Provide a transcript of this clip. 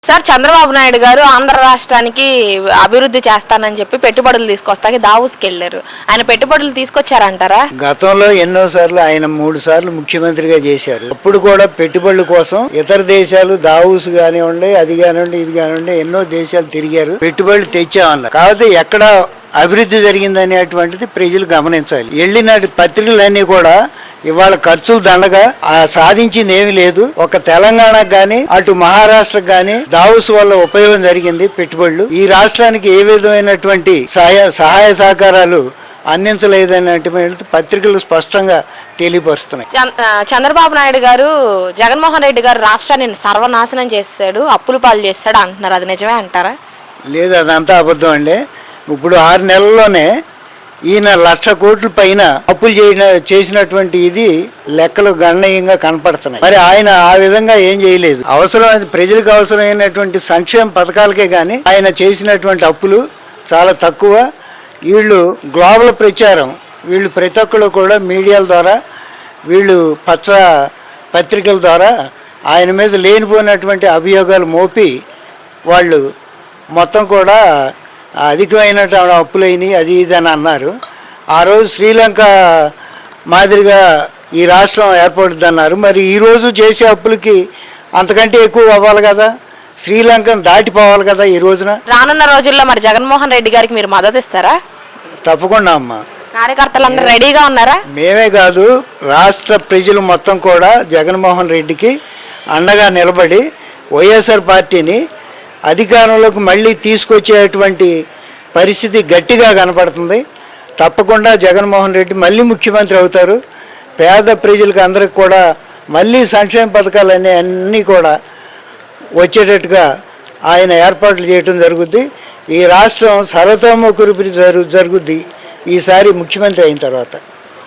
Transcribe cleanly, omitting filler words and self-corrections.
Sir Chandrababu Naidu గారు ఆంధ్ర రాష్ట్రానికి అభివృద్ధి చేస్తానని చెప్పి పెట్టుబడులు తీసుకొస్తాకి దావూస్కి వెళ్ళారు. ఆయన పెట్టుబడులు తీసుకొచ్చారంటారా? గతంలో ఎన్నోసార్లు ఆయన 3 సార్లు ముఖ్యమంత్రిగా చేశారు. అప్పుడు కూడా పెట్టుబడుల కోసం ఇతర దేశాలు దావూస్ కానివ్వండి, అది కానివ్వండి, ఇది కానివ్వండి ఎన్నో దేశాలు తిరిగారు, పెట్టుబడులు తెచ్చామన్నారు. కాకపోతే ఎక్కడ అభివృద్ధి జరిగిందనేటువంటిది ప్రజలు గమనించాలి. వెళ్ళిన పత్రికలన్నీ కూడా ఇవాళ ఖర్చులు దండగా సాధించింది ఏమీ లేదు. ఒక తెలంగాణకు గాని అటు మహారాష్ట్రకు గాని దావూస్ వల్ల ఉపయోగం జరిగింది పెట్టుబడులు. ఈ రాష్ట్రానికి ఏ విధమైనటువంటి సహాయ సహకారాలు అందించలేదనేటువంటి పత్రికలు స్పష్టంగా తెలియపరుస్తున్నాయి. చంద్రబాబు నాయుడు గారు జగన్మోహన్ రెడ్డి గారు రాష్ట్రాన్ని సర్వనాశనం చేశాడు, అప్పులు పాలు చేశాడు అంటున్నారు. అది నిజమే అంటారా? లేదు, అదంతా అబద్ధం అండి. ఇప్పుడు 6 నెలల్లోనే ఈయన 1,00,000 కోట్ల పైన అప్పులు చేసినటువంటి ఇది లెక్కలు గణనీయంగా కనపడుతున్నాయి. మరి ఆయన ఆ విధంగా ఏం చేయలేదు. అవసరమైన ప్రజలకు అవసరమైనటువంటి సంక్షేమ పథకాలకే కానీ ఆయన చేసినటువంటి అప్పులు చాలా తక్కువ. వీళ్ళు గ్లోబల్ ప్రచారం, వీళ్ళు ప్రతి ఒక్కరు కూడా మీడియాల ద్వారా, వీళ్ళు పచ్చ పత్రికల ద్వారా ఆయన మీద లేనిపోయినటువంటి అభియోగాలు మోపి వాళ్ళు మొత్తం కూడా అధికమైనటువంటి అప్పులైనవి అది ఇది అని అన్నారు. ఆ రోజు శ్రీలంక మాదిరిగా ఈ రాష్ట్రం ఏర్పడుతుంది అన్నారు. మరి ఈరోజు చేసే అప్పులకి అంతకంటే ఎక్కువ అవ్వాలి కదా, శ్రీలంకను దాటిపోవాలి కదా ఈ రోజున. రానున్న రోజుల్లో మరి జగన్మోహన్ రెడ్డి గారికి మీరు మద్దతు ఇస్తారా? తప్పకుండా అమ్మా. కార్యకర్తలందరూ రెడీగా ఉన్నారా? మేమే కాదు, రాష్ట్ర ప్రజలు మొత్తం కూడా జగన్మోహన్ రెడ్డికి అండగా నిలబడి వైఎస్ఆర్ పార్టీని అధికారంలోకి మళ్ళీ తీసుకొచ్చేటువంటి పరిస్థితి గట్టిగా కనపడుతుంది. తప్పకుండా జగన్మోహన్ రెడ్డి మళ్ళీ ముఖ్యమంత్రి అవుతారు. పేద ప్రజలకు అందరికి కూడా మళ్ళీ సంక్షేమ పథకాలు అన్నీ కూడా వచ్చేటట్టుగా ఆయన ఏర్పాట్లు చేయడం జరుగుద్ది. ఈ రాష్ట్రం సర్వతోముఖాభివృద్ధి జరుగుద్ది ఈసారి ముఖ్యమంత్రి అయిన తర్వాత.